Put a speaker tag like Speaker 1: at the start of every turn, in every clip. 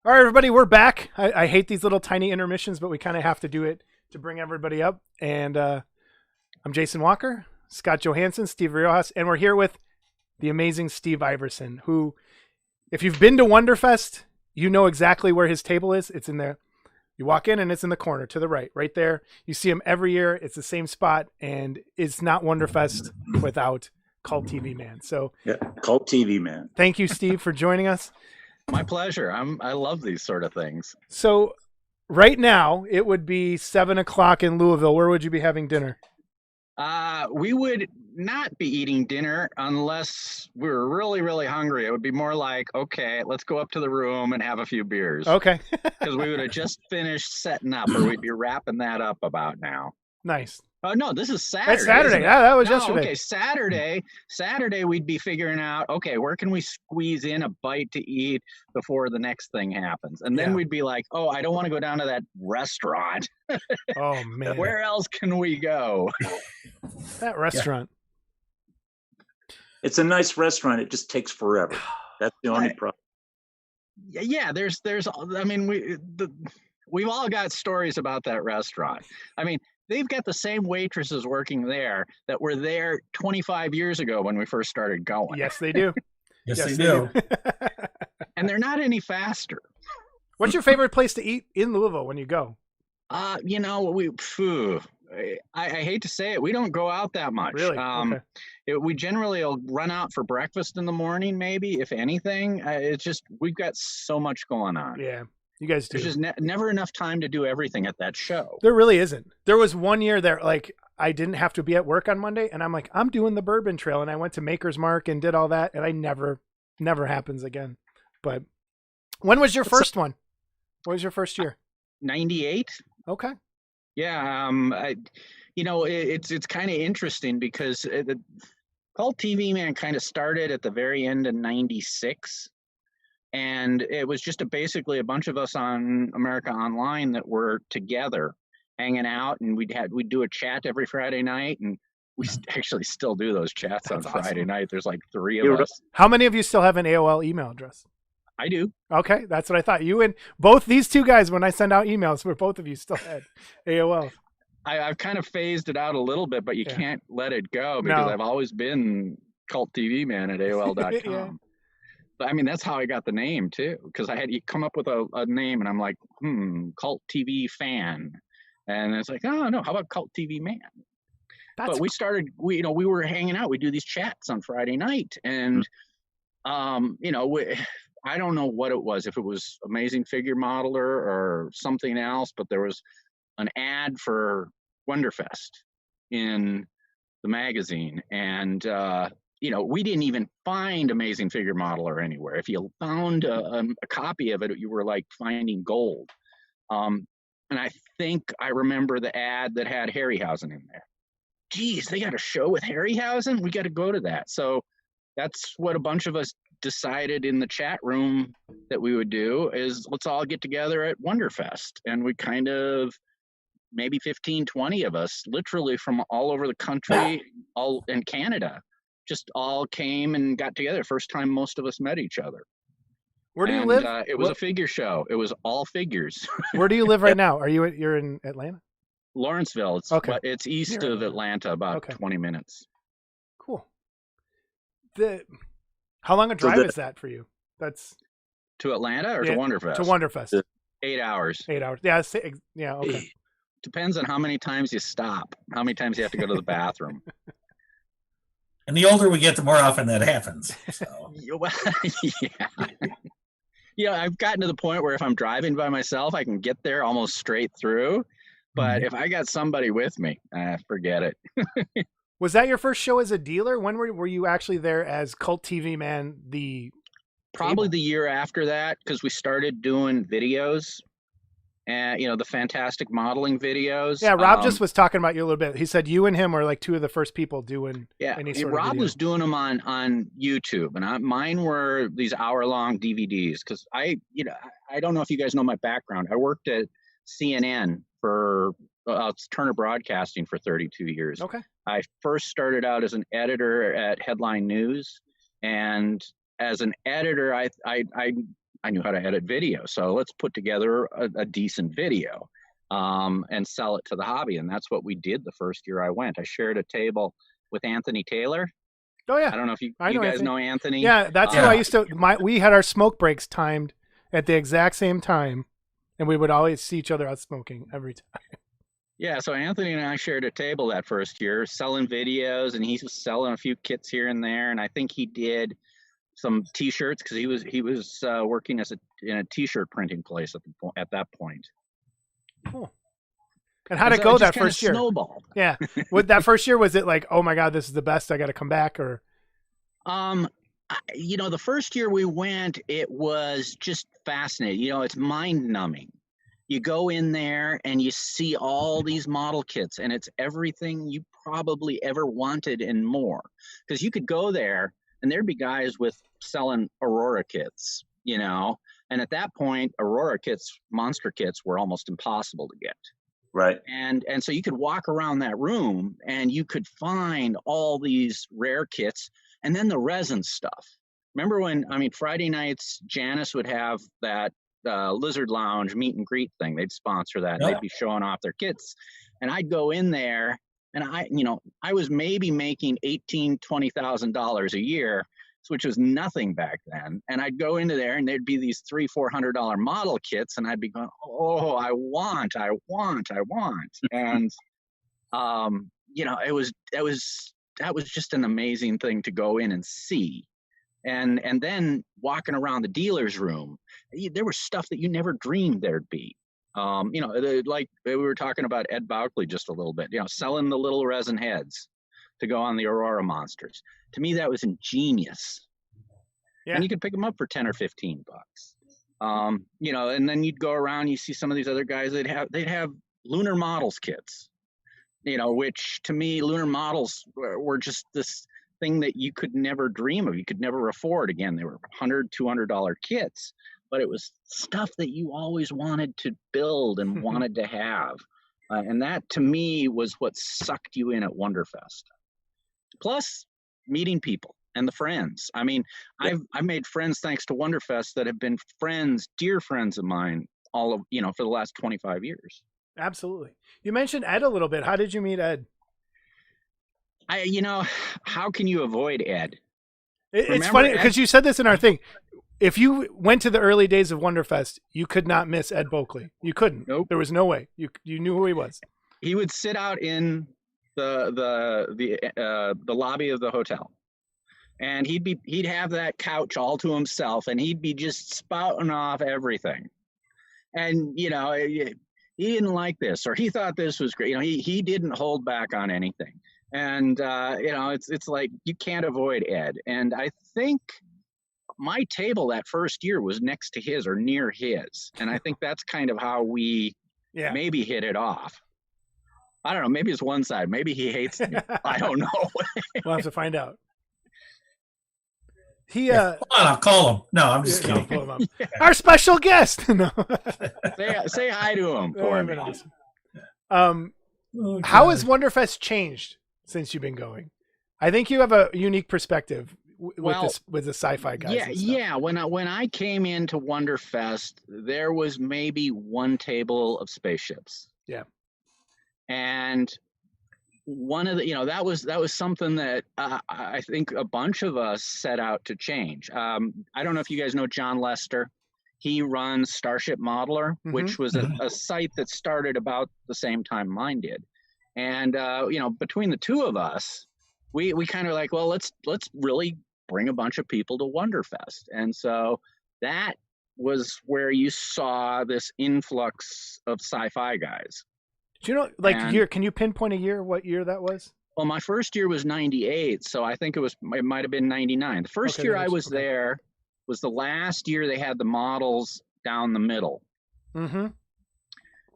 Speaker 1: All right, everybody, we're back. I hate these little tiny intermissions, but we kind of have to do it to bring everybody up. And I'm Jason Walker, Scott Johansson, Steve Riojas, and we're here with the amazing Steve Iverson, who, if you've been to Wonderfest, you know exactly where his table is. It's in there. You walk in and it's in the corner to the right there. You see him every year. It's the same spot, and it's not Wonderfest without Cult TV Man. So,
Speaker 2: yeah, Cult TV Man.
Speaker 1: Thank you, Steve, for joining us.
Speaker 3: My pleasure. I love these sort of things.
Speaker 1: So right now it would be 7:00 in Louisville. Where would you be having dinner?
Speaker 3: We would not be eating dinner unless we were really, really hungry. It would be more like, okay, let's go up to the room and have a few beers.
Speaker 1: Okay.
Speaker 3: Because we would have just finished setting up, or we'd be wrapping that up about now.
Speaker 1: Nice.
Speaker 3: Oh, no, this is Saturday.
Speaker 1: That's Saturday. Yeah, that was yesterday.
Speaker 3: Okay, Saturday we'd be figuring out, okay, where can we squeeze in a bite to eat before the next thing happens? And then we'd be like, oh, I don't want to go down to that restaurant.
Speaker 1: Oh, man.
Speaker 3: Where else can we go?
Speaker 1: That restaurant.
Speaker 2: It's a nice restaurant. It just takes forever. That's the only problem.
Speaker 3: Yeah, I mean, we've all got stories about that restaurant. I mean, they've got the same waitresses working there that were there 25 years ago when we first started going.
Speaker 1: Yes, they do.
Speaker 4: Yes, they do.
Speaker 3: And they're not any faster.
Speaker 1: What's your favorite place to eat in Louisville when you go?
Speaker 3: I hate to say it, we don't go out that much.
Speaker 1: Really? Okay.
Speaker 3: We generally will run out for breakfast in the morning, maybe, if anything. It's just, we've got so much going on.
Speaker 1: Yeah. You guys do.
Speaker 3: There's just never enough time to do everything at that show.
Speaker 1: There really isn't. There was one year there, like, I didn't have to be at work on Monday, and I'm like, I'm doing the Bourbon Trail, and I went to Maker's Mark and did all that, and I never happens again. But when was your first one? What was your first year?
Speaker 3: 98.
Speaker 1: Okay.
Speaker 3: Yeah. It's kind of interesting because the Cult TV Man kind of started at the very end of 96. And it was just basically a bunch of us on America Online that were together hanging out, and we'd do a chat every Friday night, and we actually still do those chats on Friday night. There's like 3 of us.
Speaker 1: How many of you still have an AOL email address?
Speaker 3: I do.
Speaker 1: Okay, that's what I thought. You and both these two guys, when I send out emails, where both of you still had AOL.
Speaker 3: I've kind of phased it out a little bit, but you can't let it go because I've always been Cult TV Man at AOL.com. Yeah. I mean, that's how I got the name too, because I had to come up with a name, and I'm like, Cult TV Fan, and it's like, oh no, how about Cult TV Man? But we started, we were hanging out. We do these chats on Friday night, and I don't know what it was, if it was Amazing Figure Modeler or something else, but there was an ad for Wonderfest in the magazine, and we didn't even find Amazing Figure Modeler anywhere. If you found a copy of it, you were like finding gold. And I think I remember the ad that had Harryhausen in there. Geez, they got a show with Harryhausen? We got to go to that. So that's what a bunch of us decided in the chat room that we would do, is let's all get together at Wonderfest. And we kind of, maybe 15, 20 of us, literally from all over the country, all in Canada, just all came and got together. First time most of us met each other.
Speaker 1: Where do you live?
Speaker 3: It was a figure show. It was all figures.
Speaker 1: Where do you live right now? You're in Atlanta?
Speaker 3: Lawrenceville. It's east of Atlanta, about 20 minutes.
Speaker 1: Cool. How long a drive is that for you? That's
Speaker 3: to Atlanta or to Wonderfest?
Speaker 1: To Wonderfest.
Speaker 3: 8 hours.
Speaker 1: 8 hours. Yeah. Okay.
Speaker 3: Depends on how many times you stop, how many times you have to go to the bathroom.
Speaker 4: And the older we get, the more often that happens. So.
Speaker 3: Yeah, I've gotten to the point where if I'm driving by myself, I can get there almost straight through. But if I got somebody with me, forget it.
Speaker 1: Was that your first show as a dealer? When were you actually there as Cult TV Man?
Speaker 3: Probably the year after that, because we started doing videos. And the fantastic modeling videos.
Speaker 1: Yeah, Rob just was talking about you a little bit. He said you and him were like two of the first people doing any sort of
Speaker 3: Rob
Speaker 1: video.
Speaker 3: Was doing them on YouTube, and mine were these hour-long DVDs, because I don't know if you guys know my background. I worked at CNN for Turner Broadcasting for 32 years.
Speaker 1: Okay.
Speaker 3: I first started out as an editor at Headline News, and as an editor, I I knew how to edit video. So let's put together a decent video and sell it to the hobby. And that's what we did the first year I went. I shared a table with Anthony Taylor.
Speaker 1: Oh yeah,
Speaker 3: I don't know if you
Speaker 1: I know
Speaker 3: guys
Speaker 1: Anthony.
Speaker 3: know Anthony.
Speaker 1: Yeah, that's who
Speaker 4: Yeah.
Speaker 1: I used to. We had our smoke breaks timed at the exact same time, and we would always see each other out smoking every time.
Speaker 3: Yeah, so Anthony and I shared a table that first year, selling videos, and he was selling a few kits here and there. And I think he did some T-shirts because he was working in a T-shirt printing place at that point.
Speaker 1: Cool. And how'd it
Speaker 3: So
Speaker 1: go
Speaker 3: just
Speaker 1: that
Speaker 3: kinda
Speaker 1: first year?
Speaker 3: Snowballed.
Speaker 1: Yeah, with that first year, was it like, oh my god, this is the best? I got to come back, or
Speaker 3: The first year we went, it was just fascinating. It's mind numbing. You go in there and you see all these model kits, and it's everything you probably ever wanted and more. Because you could go there and there'd be guys with selling Aurora kits, and at that point, Aurora kits, monster kits were almost impossible to get.
Speaker 2: Right.
Speaker 3: And so you could walk around that room and you could find all these rare kits and then the resin stuff. Remember Friday nights, Janice would have that Lizard Lounge meet and greet thing. They'd sponsor that.
Speaker 4: Yep.
Speaker 3: They'd be showing off their kits. And I'd go in there and I was maybe making $18,000, $20,000 a year, which was nothing back then. And I'd go into there and there'd be these $300-$400 model kits. And I'd be going, oh, I want. And, that was just an amazing thing to go in and see. And then walking around the dealer's room, there was stuff that you never dreamed there'd be. Like we were talking about Ed Baukley just a little bit, selling the little resin heads to go on the Aurora monsters. To me, that was ingenious.
Speaker 1: Yeah.
Speaker 3: And you could pick them up for 10 or 15 bucks. And then you'd go around, you see some of these other guys, they'd have lunar models kits, which to me, lunar models were just this thing that you could never dream of. You could never afford. Again, they were $100, $200 kits, but it was stuff that you always wanted to build and wanted to have. And that to me was what sucked you in at Wonderfest. Plus meeting people and the friends. I've made friends thanks to Wonderfest that have been dear friends of mine for the last 25 years.
Speaker 1: Absolutely. You mentioned Ed a little bit. How did you meet Ed?
Speaker 3: How can you avoid Ed?
Speaker 1: It's funny because you said this in our thing. If you went to the early days of Wonderfest, you could not miss Ed Baukley. You couldn't.
Speaker 3: Nope.
Speaker 1: There was no way. You knew who he was.
Speaker 3: He would sit out in the lobby of the hotel, and he'd have that couch all to himself, and he'd be just spouting off everything. And he didn't like this, or he thought this was great. He didn't hold back on anything. And it's like you can't avoid Ed. And I think my table that first year was next to his or near his, and I think that's kind of how we maybe hit it off. I don't know. Maybe it's one side. Maybe he hates me. I don't know.
Speaker 1: We'll have to find out.
Speaker 4: Hold on, I'll call him. No, I'm just kidding.
Speaker 1: Pull him up. Our special guest. No.
Speaker 3: say hi to him for me.
Speaker 1: Awesome.
Speaker 4: Oh,
Speaker 1: How
Speaker 4: God.
Speaker 1: has Wonderfest changed since you've been going? I think you have a unique perspective with the sci-fi guys.
Speaker 3: Yeah. When I came into Wonderfest, there was maybe one table of spaceships.
Speaker 1: Yeah.
Speaker 3: And one of the, that was something that I think a bunch of us set out to change. I don't know if you guys know John Lester. He runs Starship Modeler, which was a site that started about the same time mine did. And, between the two of us, we kind of like, well, let's really bring a bunch of people to Wonderfest. And so that was where you saw this influx of sci-fi guys.
Speaker 1: Do you know, year? Can you pinpoint a year? What year that was?
Speaker 3: Well, my first year was 98, so I think it might have been 99. The first year I was there was the last year they had the models down the middle. Mm-hmm.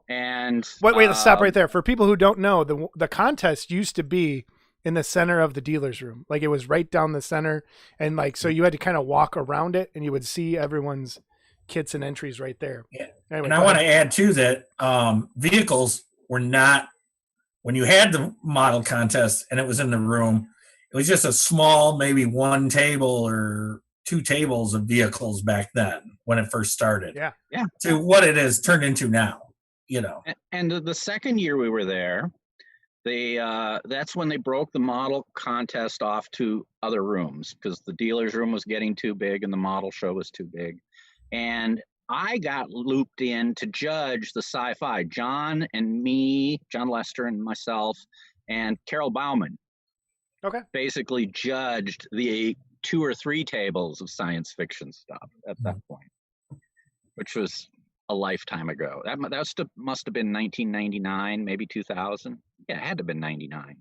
Speaker 3: And
Speaker 1: wait, let's stop right there. For people who don't know, the contest used to be in the center of the dealer's room. Like it was right down the center, and so you had to kind of walk around it, and you would see everyone's kits and entries right there.
Speaker 4: Yeah.
Speaker 1: Anyway,
Speaker 4: and I want to add too that vehicles were not, when you had the model contest and it was in the room, it was just a small, maybe one table or 2 tables of vehicles back then when it first started.
Speaker 1: Yeah.
Speaker 4: To what it has turned into now,
Speaker 3: And the second year we were there, that's when they broke the model contest off to other rooms because the dealer's room was getting too big and the model show was too big. And I got looped in to judge the sci-fi. John Lester and myself, and Carol Bauman.
Speaker 1: Okay.
Speaker 3: Basically judged the 2 or 3 tables of science fiction stuff at that point, which was a lifetime ago. That must have been 1999, maybe 2000. Yeah, it had to have been 99.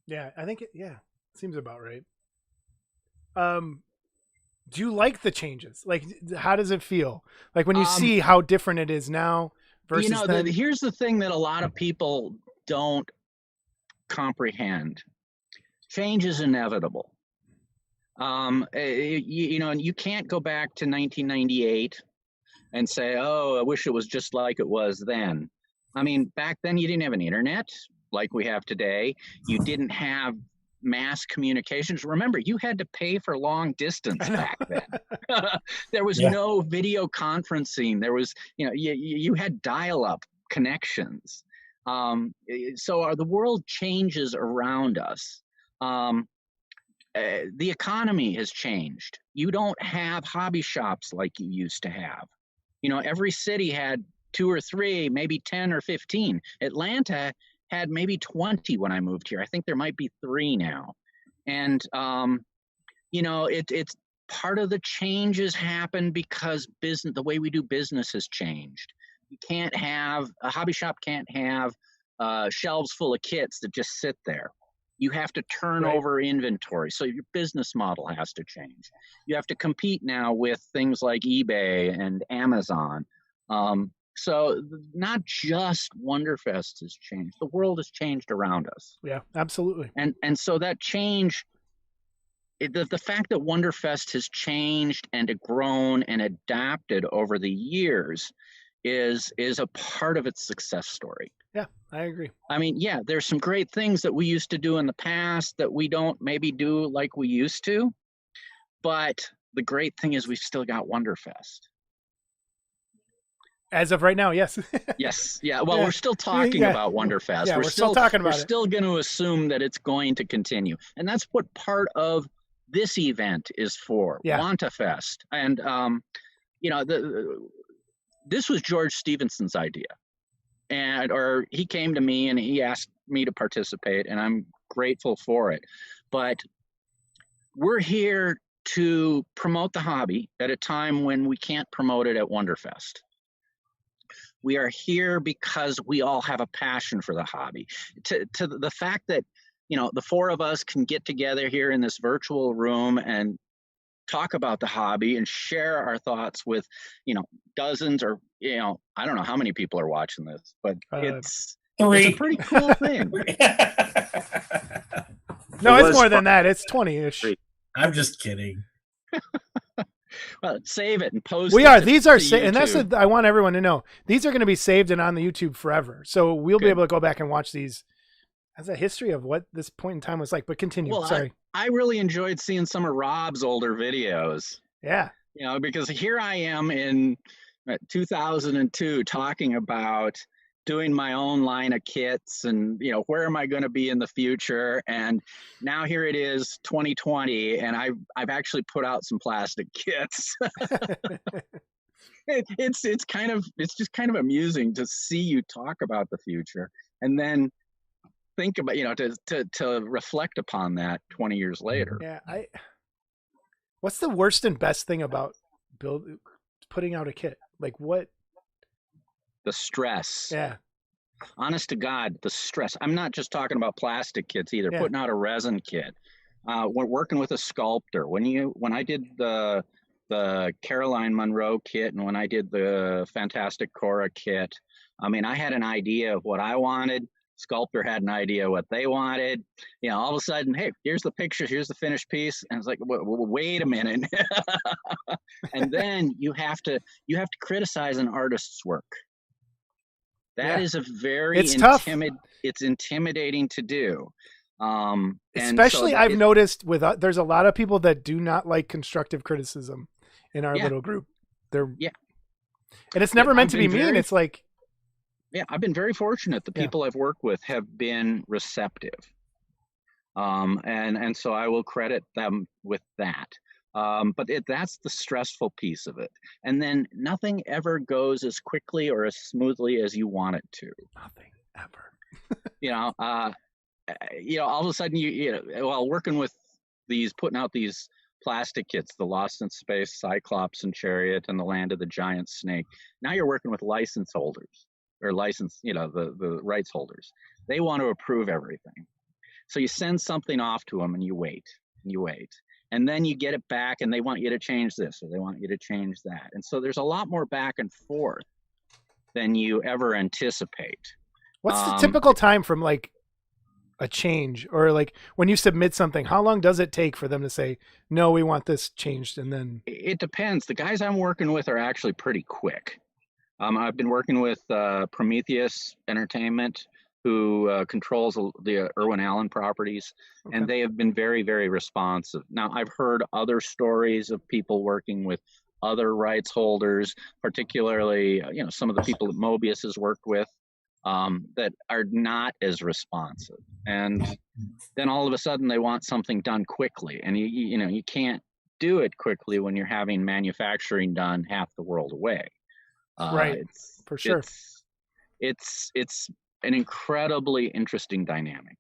Speaker 1: Yeah, I think seems about right. Do you like the changes? Like, how does it feel? Like when you see how different it is now versus then?
Speaker 3: Here's the thing that a lot of people don't comprehend. Change is inevitable. And you can't go back to 1998 and say, oh, I wish it was just like it was then. I mean, back then you didn't have an internet like we have today. You didn't have mass communications. Remember, you had to pay for long distance back then. There was no video conferencing. There was, you had dial-up connections. So the world changes around us. The economy has changed. You don't have hobby shops like you used to have. Every city had 2 or 3, maybe 10 or 15. Atlanta had maybe 20 when I moved here. I think there might be 3 now. And, it's part of the changes happen because the way we do business has changed. A hobby shop can't have shelves full of kits that just sit there. You have to turn over inventory. So your business model has to change. You have to compete now with things like eBay and Amazon. So not just Wonderfest has changed. The world has changed around us.
Speaker 1: Yeah, absolutely.
Speaker 3: And so that change, the fact that Wonderfest has changed and grown and adapted over the years is a part of its success story.
Speaker 1: Yeah, I agree.
Speaker 3: I mean, there's some great things that we used to do in the past that we don't maybe do like we used to. But the great thing is we've still got Wonderfest.
Speaker 1: As of right now, yes.
Speaker 3: Yes. Yeah. Well, we're still talking about Wonderfest.
Speaker 1: Yeah, we're still talking about it.
Speaker 3: We're still going to assume that it's going to continue. And that's what part of this event is for, WantaFest. And, this was George Stevenson's idea. Or he came to me and he asked me to participate, and I'm grateful for it. But we're here to promote the hobby at a time when we can't promote it at Wonderfest. We are here because we all have a passion for the hobby. To the fact that, the 4 of us can get together here in this virtual room and talk about the hobby and share our thoughts with, dozens or, I don't know how many people are watching this, but it's a pretty cool thing.
Speaker 1: No, it's more than that. It's 20-ish.
Speaker 4: I'm just kidding.
Speaker 3: Well, save it and post.
Speaker 1: These are and that's I want everyone to know. These are going to be saved and on the YouTube forever. So we'll be able to go back and watch these as a history of what this point in time was like. But continue.
Speaker 3: Well,
Speaker 1: sorry.
Speaker 3: I really enjoyed seeing some of Rob's older videos.
Speaker 1: Yeah.
Speaker 3: Because here I am in 2002 talking about doing my own line of kits and, where am I going to be in the future? And now here it is 2020 and I've actually put out some plastic kits. It's just kind of amusing to see you talk about the future and then think about, to reflect upon that 20 years later.
Speaker 1: Yeah. What's the worst and best thing about putting out a kit? Like what?
Speaker 3: The stress.
Speaker 1: Yeah.
Speaker 3: Honest to God, the stress. I'm not just talking about plastic kits either. Putting out a resin kit. We're working with a sculptor. When I did the Caroline Munro kit and when I did the Fantastic Cora kit, I mean, I had an idea of what I wanted. Sculptor had an idea what they wanted. All of a sudden, hey, here's the picture, here's the finished piece, and it's like, wait a minute. And then you have to criticize an artist's work. That is a very
Speaker 1: it's tough.
Speaker 3: It's intimidating to do. And
Speaker 1: Especially,
Speaker 3: so
Speaker 1: I've noticed with there's a lot of people that do not like constructive criticism in our
Speaker 3: Yeah.
Speaker 1: little group. They're
Speaker 3: Yeah.
Speaker 1: And it's never meant to be
Speaker 3: I've been
Speaker 1: mean.
Speaker 3: very-
Speaker 1: It's like,
Speaker 3: Yeah, I've been very fortunate. The
Speaker 1: Yeah.
Speaker 3: people I've worked with have been receptive. And so I will credit them with that. But that's the stressful piece of it. And then nothing ever goes as quickly or as smoothly as you want it to.
Speaker 1: nothing ever.
Speaker 3: All of a sudden while working with putting out these plastic kits, the Lost in Space, Cyclops and Chariot, and the Land of the Giant Snake. Now you're working with license holders or the rights holders. They want to approve everything. So you send something off to them and you wait. And then you get it back and they want you to change this or they want you to change that. And so there's a lot more back and forth than you ever anticipate.
Speaker 1: What's the typical time from like a change or like when you submit something? How long does it take for them to say, no, we want this changed? And then
Speaker 3: it depends. The guys I'm working with are actually pretty quick. I've been working with Prometheus Entertainment, who controls the Irwin Allen properties, and they have been very, very responsive. Now, I've heard other stories of people working with other rights holders, particularly, some of the people that Mobius has worked with, that are not as responsive. And then all of a sudden they want something done quickly, and you can't do it quickly when you're having manufacturing done half the world away.
Speaker 1: Right, for sure.
Speaker 3: It's an incredibly interesting dynamic.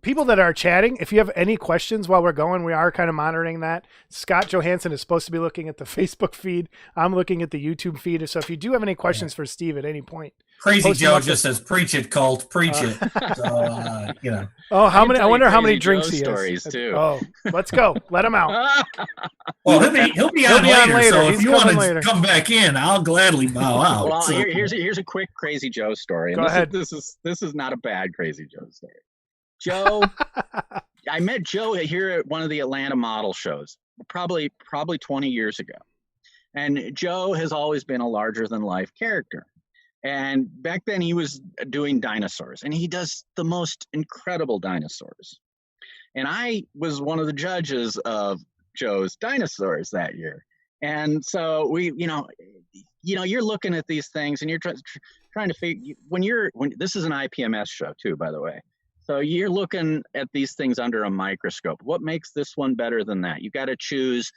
Speaker 1: People that are chatting, if you have any questions while we're going, we are kind of monitoring that. Scott Johansson is supposed to be looking at the Facebook feed. I'm looking at the YouTube feed. So if you do have any questions for Steve at any point,
Speaker 4: Crazy Joe just says, "Preach it, Colt, preach it." So,
Speaker 1: Oh, how many? I wonder how many
Speaker 3: Crazy
Speaker 1: drinks
Speaker 3: Joe
Speaker 1: he
Speaker 3: stories
Speaker 1: has.
Speaker 3: too.
Speaker 1: Oh, let's go. Let him out.
Speaker 4: Well, he'll be on later. So
Speaker 1: He's
Speaker 4: if you want to
Speaker 1: later.
Speaker 4: come back in, I'll gladly bow out.
Speaker 3: Well,
Speaker 4: So-
Speaker 3: here's a quick Crazy Joe story. And
Speaker 1: Go ahead.
Speaker 3: This is not a bad Crazy Joe story. Joe, I met Joe here at one of the Atlanta model shows, probably 20 years ago. And Joe has always been a larger than life character. And back then he was doing dinosaurs, and he does the most incredible dinosaurs. And I was one of the judges of Joe's dinosaurs that year. And so we, you're looking at these things and you're trying to figure, when this is an IPMS show too, by the way. So you're looking at these things under a microscope. What makes this one better than that? You got to choose,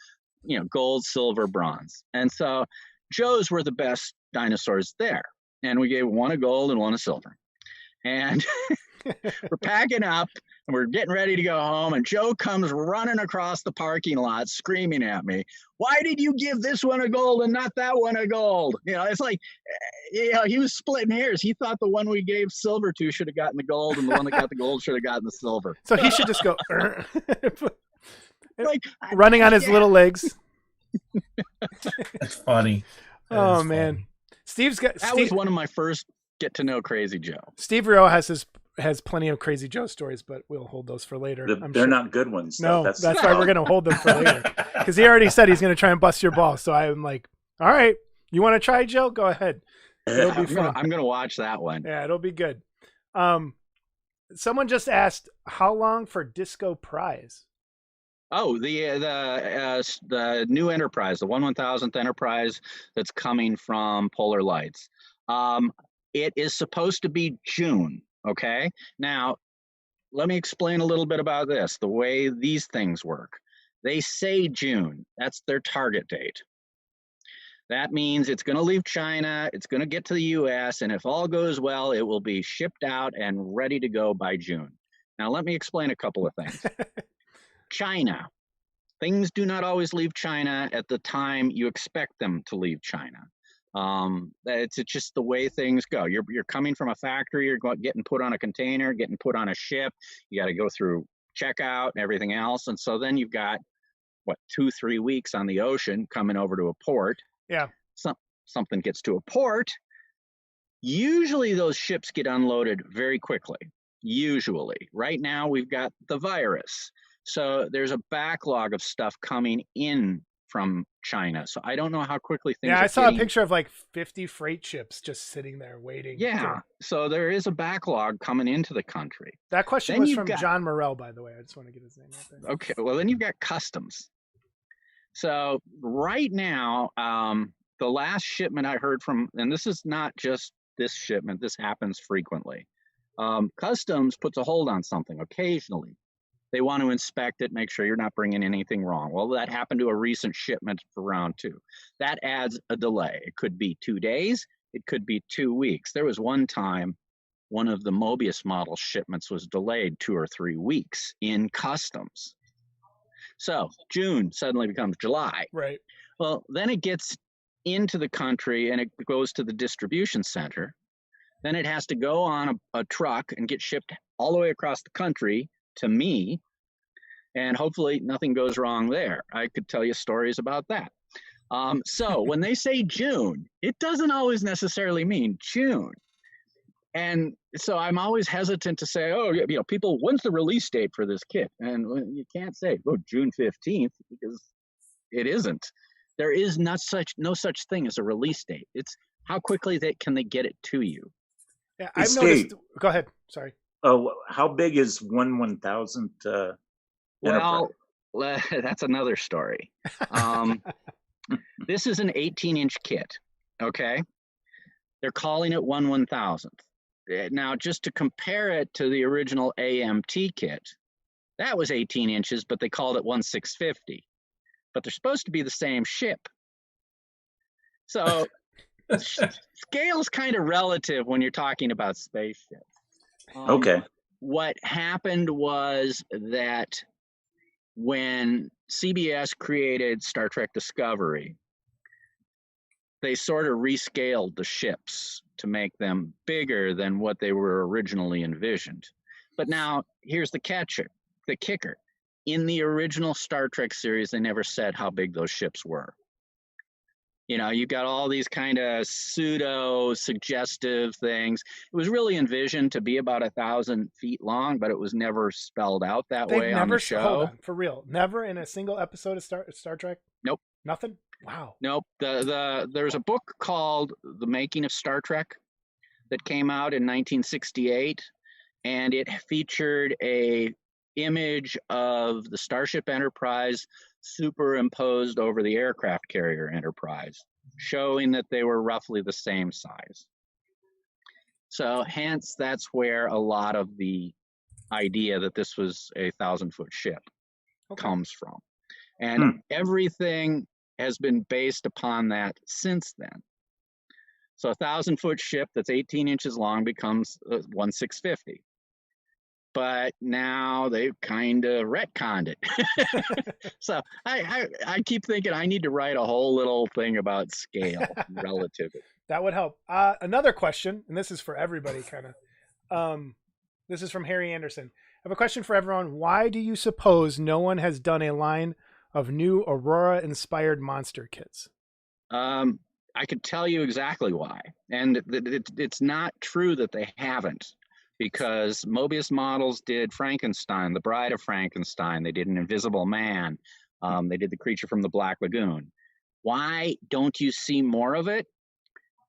Speaker 3: gold, silver, bronze. And so Joe's were the best dinosaurs there. And we gave one a gold and one a silver. And we're packing up and we're getting ready to go home. And Joe comes running across the parking lot screaming at me, "Why did you give this one a gold and not that one a gold?" It's like, he was splitting hairs. He thought the one we gave silver to should have gotten the gold, and the one that got the gold should have gotten the silver.
Speaker 1: So he should just go
Speaker 3: Like
Speaker 1: running on his little legs.
Speaker 4: That's funny.
Speaker 1: Oh man,
Speaker 3: That was one of my first get to know Crazy Joe.
Speaker 1: Steve Rio has plenty of Crazy Joe stories, but we'll hold those for later.
Speaker 2: They're not good ones.
Speaker 1: No, that's why we're going to hold them for later. Because he already said he's going to try and bust your ball. So I'm like, all right, you want to try, Joe? Go ahead. It'll be fun.
Speaker 3: I'm going to watch that one.
Speaker 1: Yeah, it'll be good. Someone just asked, how long for Disco Prize?
Speaker 3: Oh, the new Enterprise, the 1/1000th Enterprise that's coming from Polar Lights. It is supposed to be June. Okay. Now, let me explain a little bit about this. The way these things work. They say June. That's their target date. That means it's going to leave China. It's going to get to the U.S. And if all goes well, it will be shipped out and ready to go by June. Now, let me explain a couple of things. China. Things do not always leave China at the time you expect them to leave China. It's just the way things go. You're coming from a factory, you're getting put on a container, getting put on a ship. You got to go through checkout and everything else. And so then you've got 2-3 weeks on the ocean coming over to a port.
Speaker 1: Yeah.
Speaker 3: Something gets to a port. Usually those ships get unloaded very quickly. Usually. Right now we've got the virus. So there's a backlog of stuff coming in from China. So I don't know how quickly things
Speaker 1: Yeah,
Speaker 3: are
Speaker 1: I saw
Speaker 3: getting.
Speaker 1: a picture of like 50 freight ships just sitting there waiting.
Speaker 3: Yeah, so there is a backlog coming into the country.
Speaker 1: That question
Speaker 3: Then
Speaker 1: was
Speaker 3: you've
Speaker 1: from
Speaker 3: got-
Speaker 1: John Morrell, by the way. I just want to get his name out there.
Speaker 3: Okay, well, then you've got customs. So right now, the last shipment I heard from, and this is not just this shipment, this happens frequently. Customs puts a hold on something occasionally. They want to inspect it, make sure you're not bringing anything wrong. Well, that happened to a recent shipment for round 2. That adds a delay. It could be 2 days, it could be 2 weeks. There was one time one of the Mobius model shipments was delayed 2 or 3 weeks in customs. So June suddenly becomes July.
Speaker 1: Right.
Speaker 3: Well, then it gets into the country and it goes to the distribution center. Then it has to go on a truck and get shipped all the way across the country to me. And hopefully nothing goes wrong there. I could tell you stories about that. So when they say June, it doesn't always necessarily mean June. And so I'm always hesitant to say, oh, you know, people, when's the release date for this kit? And you can't say, oh, June 15th, because it isn't. There is no such thing as a release date. It's how quickly can they get it to you.
Speaker 1: Yeah, I've
Speaker 2: Steve.
Speaker 1: noticed. Go ahead. Sorry.
Speaker 2: Oh, how big is 1/1000th?
Speaker 3: Well, that's another story. This is an 18-inch kit, okay? They're calling it 1/1000th. Now, just to compare it to the original AMT kit, that was 18 inches, but they called it 1/650. But they're supposed to be the same ship. So scale's kind of relative when you're talking about spaceships.
Speaker 2: Okay.
Speaker 3: What happened was that when CBS created Star Trek Discovery, they sort of rescaled the ships to make them bigger than what they were originally envisioned. But now here's the kicker. In the original Star Trek series, they never said how big those ships were. You know, you got all these kind of pseudo suggestive things. It was really envisioned to be about 1,000 feet long, but it was never spelled out that way on the show.
Speaker 1: Hold on, for real. Never in a single episode of Star Trek?
Speaker 3: Nope.
Speaker 1: Nothing? Wow.
Speaker 3: Nope. There's a book called The Making of Star Trek that came out in 1968, and it featured a image of the Starship Enterprise superimposed over the aircraft carrier Enterprise, showing that they were roughly the same size. So hence, that's where a lot of the idea that this was a 1,000-foot ship comes from. And everything has been based upon that since then. So a 1,000-foot ship that's 18 inches long becomes 1/650. But now they've kind of retconned it. So I keep thinking I need to write a whole little thing about scale relativity.
Speaker 1: That would help. Another question, and this is for everybody, kind of. This is from Harry Anderson. I have a question for everyone. Why do you suppose no one has done a line of new Aurora-inspired monster kits?
Speaker 3: I could tell you exactly why. And it's not true that they haven't, because Mobius Models did Frankenstein, the Bride of Frankenstein. They did an Invisible Man. They did the Creature from the Black Lagoon. Why don't you see more of it?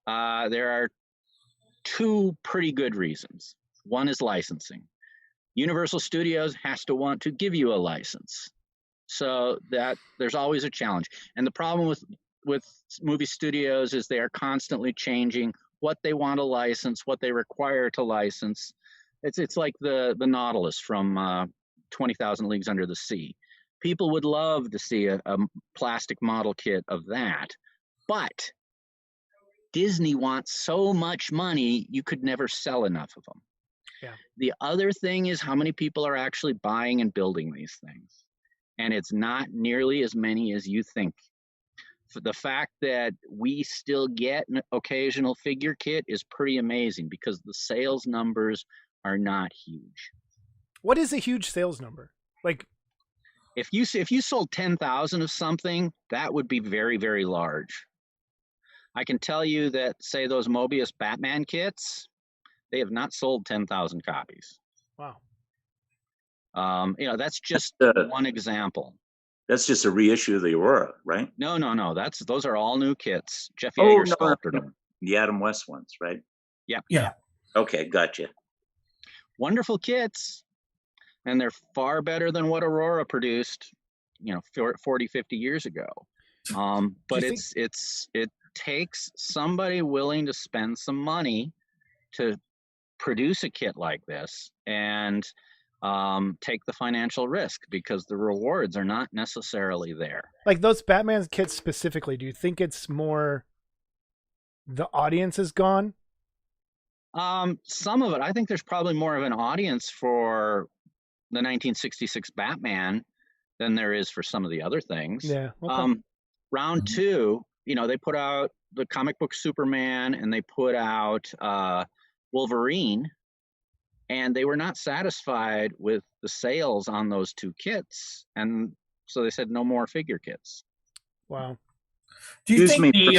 Speaker 3: There are 2 pretty good reasons. One is licensing. Universal Studios has to want to give you a license. So that there's always a challenge. And the problem with movie studios is they are constantly changing what they want to license, what they require to license. It's like the Nautilus from 20,000 Leagues Under the Sea. People would love to see a plastic model kit of that, but Disney wants so much money, you could never sell enough of them.
Speaker 1: Yeah.
Speaker 3: The other thing is how many people are actually buying and building these things. And it's not nearly as many as you think. For the fact that we still get an occasional figure kit is pretty amazing, because the sales numbers are not huge.
Speaker 1: What is a huge sales number? Like,
Speaker 3: if you sold 10,000 of something, that would be very, very large. I can tell you that, say, those Mobius Batman kits, they have not sold 10,000 copies.
Speaker 1: wow.
Speaker 3: You know, that's just one example.
Speaker 2: That's just a reissue of the Aurora, right?
Speaker 3: No, those are all new kits. Jeff
Speaker 2: Oh,
Speaker 3: Yeager
Speaker 2: no,
Speaker 3: sculpted them.
Speaker 2: the Adam West ones, right?
Speaker 4: Yeah.
Speaker 2: Okay, gotcha.
Speaker 3: Wonderful kits, and they're far better than what Aurora produced, 40, 50 years ago. But it takes somebody willing to spend some money to produce a kit like this and take the financial risk, because the rewards are not necessarily there.
Speaker 1: Like those Batman kits specifically, do you think it's more the audience is gone?
Speaker 3: Some of it, I think there's probably more of an audience for the 1966 Batman than there is for some of the other things.
Speaker 1: Yeah. Okay.
Speaker 3: Round two, they put out the comic book Superman and they put out Wolverine, and they were not satisfied with the sales on those two kits, and so they said no more figure kits.
Speaker 1: Wow.
Speaker 4: Do you
Speaker 2: Excuse
Speaker 4: think
Speaker 2: me.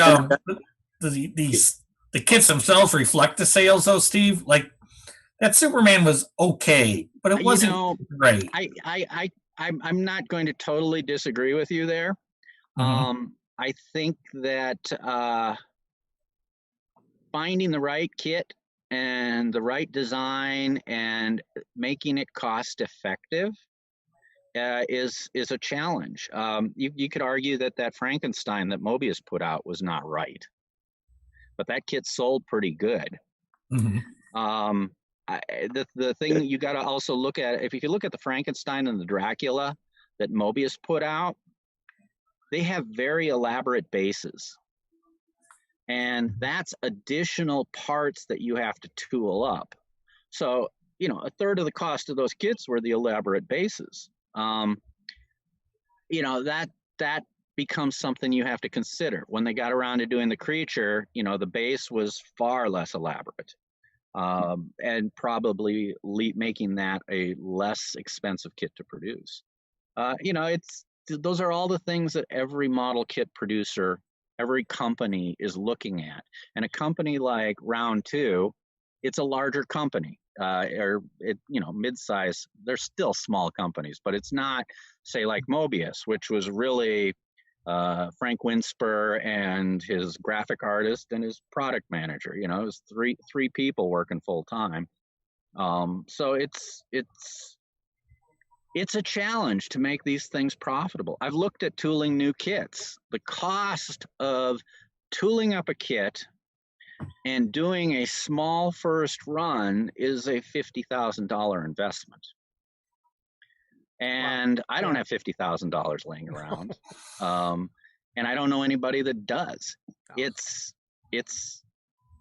Speaker 4: the kits themselves reflect the sales, though, Steve? Like that Superman was okay, but it wasn't great.
Speaker 3: I'm not going to totally disagree with you there. I think that finding the right kit and the right design and making it cost effective is a challenge. You could argue that Frankenstein that Mobius put out was not right, but that kit sold pretty good. The thing that you got to also look at, if you look at the Frankenstein and the Dracula that Mobius put out, they have very elaborate bases. And that's additional parts that you have to tool up. So, a third of the cost of those kits were the elaborate bases. That becomes something you have to consider. When they got around to doing the creature, the base was far less elaborate. And probably making that a less expensive kit to produce. Those are all the things that every model kit producer, every company is looking at. And a company like Round Two, it's a larger company, mid-size. They're still small companies, but it's not, say, like Mobius, which was really Frank Winspur and his graphic artist and his product manager. It was three people working full time. So it's a challenge to make these things profitable. I've looked at tooling new kits. The cost of tooling up a kit and doing a small first run is a $50,000 investment. And I don't have $50,000 laying around. And I don't know anybody that does. It's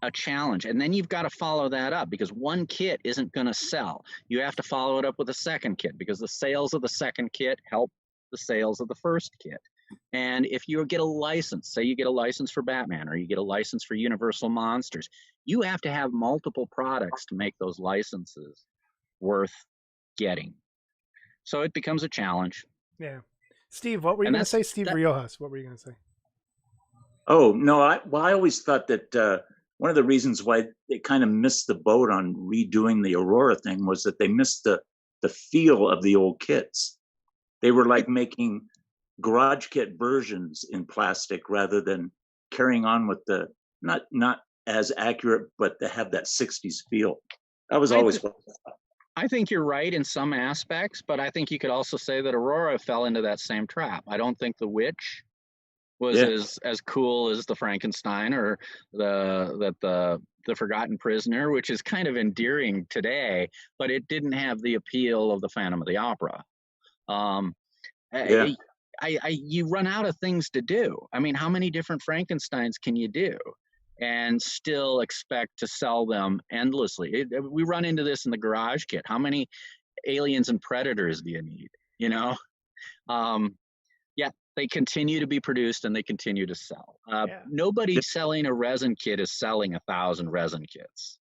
Speaker 3: a challenge. And then you've got to follow that up, because one kit isn't going to sell. You have to follow it up with a second kit, because the sales of the second kit help the sales of the first kit. And if you get a license, say you get a license for Batman or you get a license for Universal Monsters, you have to have multiple products to make those licenses worth getting. So it becomes a challenge.
Speaker 1: Yeah. Steve, what were you going to say? Steve Riojas, what were you going to say?
Speaker 2: Oh, no, I always thought that one of the reasons why they kind of missed the boat on redoing the Aurora thing was that they missed the feel of the old kits. They were like making garage kit versions in plastic rather than carrying on with the not as accurate, but to have that 60s feel. That was always what I thought.
Speaker 3: I think you're right in some aspects, but I think you could also say that Aurora fell into that same trap. I don't think the Witch was as cool as the Frankenstein or the Forgotten Prisoner, which is kind of endearing today, but it didn't have the appeal of the Phantom of the Opera. You run out of things to do. I mean, how many different Frankensteins can you do and still expect to sell them endlessly? We run into this in the garage kit. How many Aliens and Predators do you need? They continue to be produced and they continue to sell. Nobody selling a resin kit is selling 1,000 resin kits.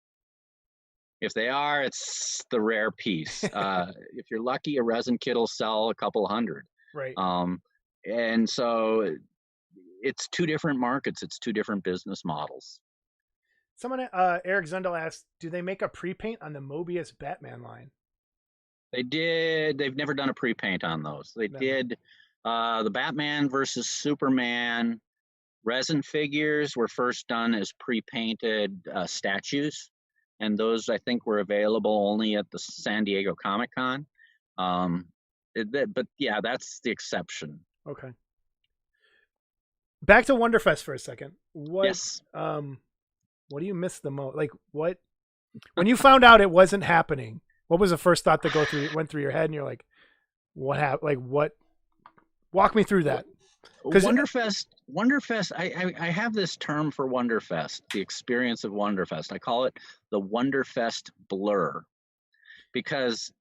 Speaker 3: If they are, it's the rare piece. If you're lucky, a resin kit will sell a couple hundred.
Speaker 1: Right.
Speaker 3: And so it's two different markets. It's two different business models.
Speaker 1: Someone, Eric Zundel asked, do they make a pre-paint on the Mobius Batman line?
Speaker 3: They did. They've never done a pre-paint on those. They did The Batman versus Superman resin figures were first done as pre-painted statues, and those I think were available only at the San Diego Comic-Con. But yeah, that's the exception.
Speaker 1: Okay. Back to Wonderfest for a second.
Speaker 3: Yes.
Speaker 1: What do you miss the most? Like, what when you found out it wasn't happening? What was the first thought that went through your head, and you're like, what happened? Like, what? Walk me through that.
Speaker 3: Wonderfest. I have this term for Wonderfest, the experience of Wonderfest. I call it the Wonderfest blur, because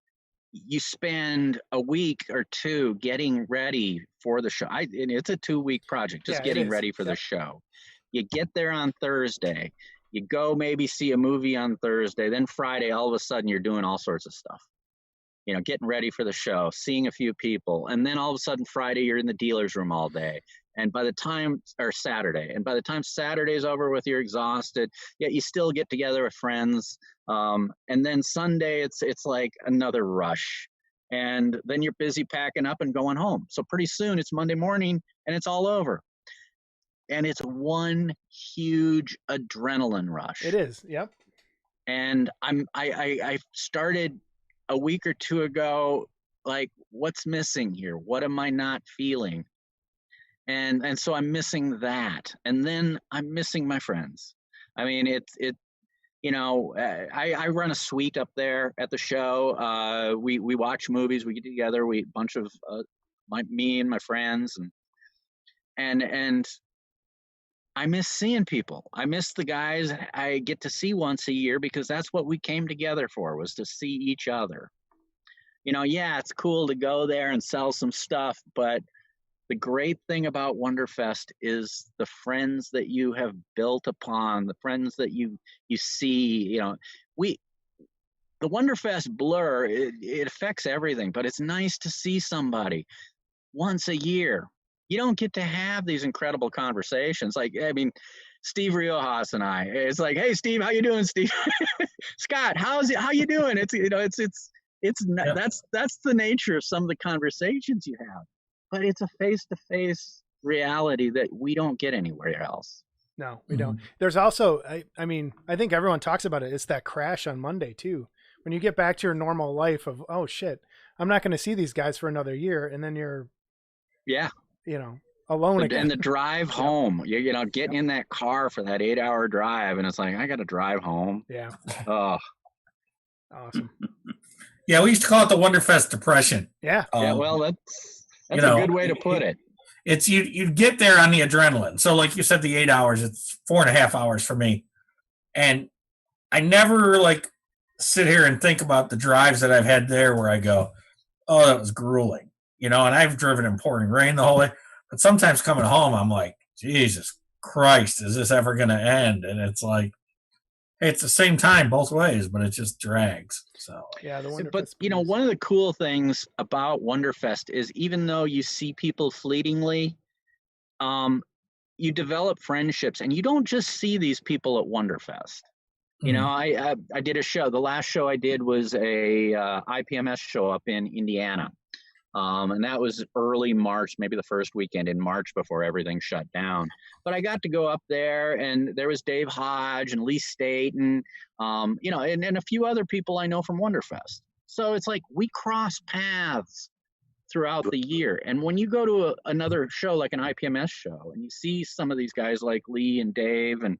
Speaker 3: you spend a week or two getting ready for the show. And it's a 2-week project, just getting ready for the show. You get there on Thursday. You go maybe see a movie on Thursday. Then Friday, all of a sudden, you're doing all sorts of stuff. You know, getting ready for the show, seeing a few people. And then all of a sudden, Friday, you're in the dealer's room all day. And by the time, or Saturday, and by the time Saturday's over with, you're exhausted, yet you still get together with friends. And then Sunday, it's like another rush. And then you're busy packing up and going home. So pretty soon it's Monday morning and it's all over. And it's one huge adrenaline rush.
Speaker 1: It is, yep.
Speaker 3: And I started a week or two ago, like, what's missing here? What am I not feeling? And so I'm missing that. And then I'm missing my friends. I mean, I run a suite up there at the show. We watch movies, we get together, a bunch of me and my friends, and I miss seeing people. I miss the guys I get to see once a year, because that's what we came together for, was to see each other. You know, yeah, it's cool to go there and sell some stuff, but the great thing about Wonderfest is the friends that you have built upon, the friends that you see. You know, the Wonderfest blur, it affects everything, but it's nice to see somebody once a year. You don't get to have these incredible conversations. Like, I mean, Steve Riojas and I, it's like, hey, Steve, how you doing, Steve? Scott, how you doing? It's, you know, that's the nature of some of the conversations you have, but it's a face-to-face reality that we don't get anywhere else.
Speaker 1: No, we don't. There's also, I mean, I think everyone talks about it. It's that crash on Monday too. When you get back to your normal life of, oh shit, I'm not going to see these guys for another year. And then you're, you know, alone again.
Speaker 3: And the drive home, you know, getting in that car for that 8-hour drive, and it's like, I got to drive home.
Speaker 1: Yeah.
Speaker 3: Oh,
Speaker 1: awesome.
Speaker 4: Yeah, we used to call it the Wonderfest depression.
Speaker 1: Yeah.
Speaker 3: Yeah. Well, that's a good way to put it.
Speaker 4: It's you get there on the adrenaline. So like you said, the 8 hours, it's 4.5 hours for me. And I never like sit here and think about the drives that I've had there where I go, oh, that was grueling. You know, and I've driven in pouring rain the whole way. But sometimes coming home, I'm like, Jesus Christ, is this ever going to end? And it's like, it's the same time both ways, but it just drags. So
Speaker 1: yeah,
Speaker 3: but you know, one of the cool things about Wonderfest is, even though you see people fleetingly, you develop friendships, and you don't just see these people at Wonderfest. You know, I did a show. The last show I did was a IPMS show up in Indiana. And that was early March, maybe the first weekend in March before everything shut down. But I got to go up there, and there was Dave Hodge and Lee Staten, you know, and a few other people I know from Wonderfest. So it's like we cross paths throughout the year. And when you go to another show like an IPMS show, and you see some of these guys like Lee and Dave and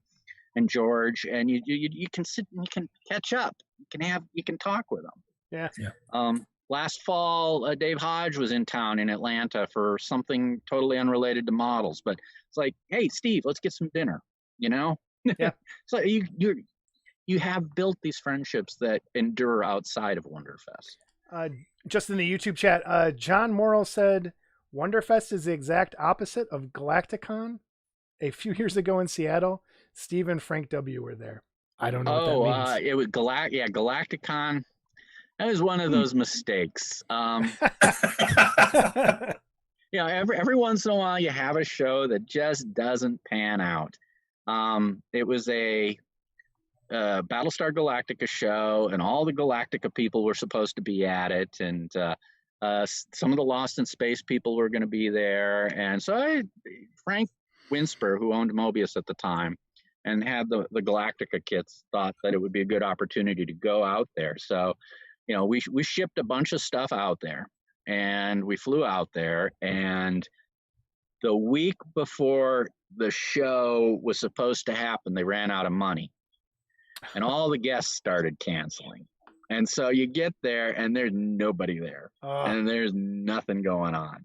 Speaker 3: George, and you can sit and you can catch up. You can talk with them.
Speaker 1: Yeah.
Speaker 3: Last fall, Dave Hodge was in town in Atlanta for something totally unrelated to models, but it's like, hey, Steve, let's get some dinner, you know?
Speaker 1: Yeah.
Speaker 3: So you have built these friendships that endure outside of Wonderfest.
Speaker 1: Just in the YouTube chat, John Morrill said, Wonderfest is the exact opposite of Galacticon. A few years ago in Seattle, Steve and Frank W. were there. I don't know what that means.
Speaker 3: It was Galacticon. That was one of those mistakes. You know, every once in a while you have a show that just doesn't pan out. It was a Battlestar Galactica show, and all the Galactica people were supposed to be at it. And Some of the Lost in Space people were going to be there. And so Frank Winsper, who owned Mobius at the time and had the Galactica kits, thought that it would be a good opportunity to go out there. So, we shipped a bunch of stuff out there, and we flew out there. And the week before the show was supposed to happen, they ran out of money, and all the guests started canceling. And so you get there and there's nobody there, and there's nothing going on.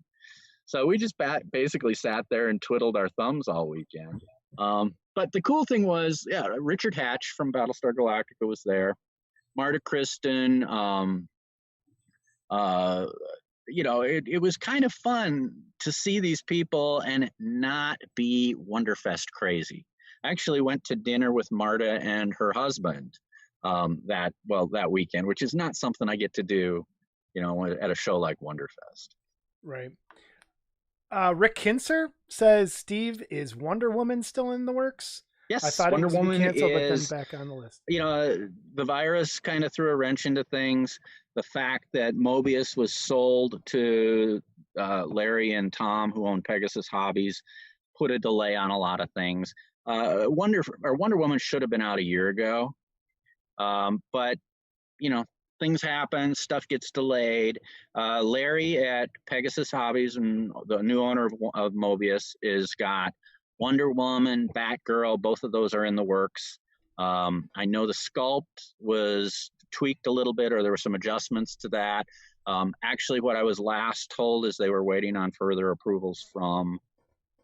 Speaker 3: So we just basically sat there and twiddled our thumbs all weekend. But the cool thing was, Richard Hatch from Battlestar Galactica was there. Marta Kristen. It was kind of fun to see these people and not be Wonderfest crazy. I actually went to dinner with Marta and her husband that weekend, which is not something I get to do, at a show like Wonderfest.
Speaker 1: Right. Rick Kinser says, Steve, is Wonder Woman still in the works?
Speaker 3: Yes,
Speaker 1: I thought
Speaker 3: Wonder
Speaker 1: it was
Speaker 3: Woman
Speaker 1: canceled,
Speaker 3: is,
Speaker 1: but then back on the list.
Speaker 3: The virus kind of threw a wrench into things. The fact that Mobius was sold to Larry and Tom, who own Pegasus Hobbies, put a delay on a lot of things. Wonder Woman should have been out a year ago. But, things happen, stuff gets delayed. Larry at Pegasus Hobbies, and the new owner of Mobius, is got Wonder Woman, Batgirl, both of those are in the works. I know the sculpt was tweaked a little bit, or there were some adjustments to that. Actually, what I was last told is they were waiting on further approvals from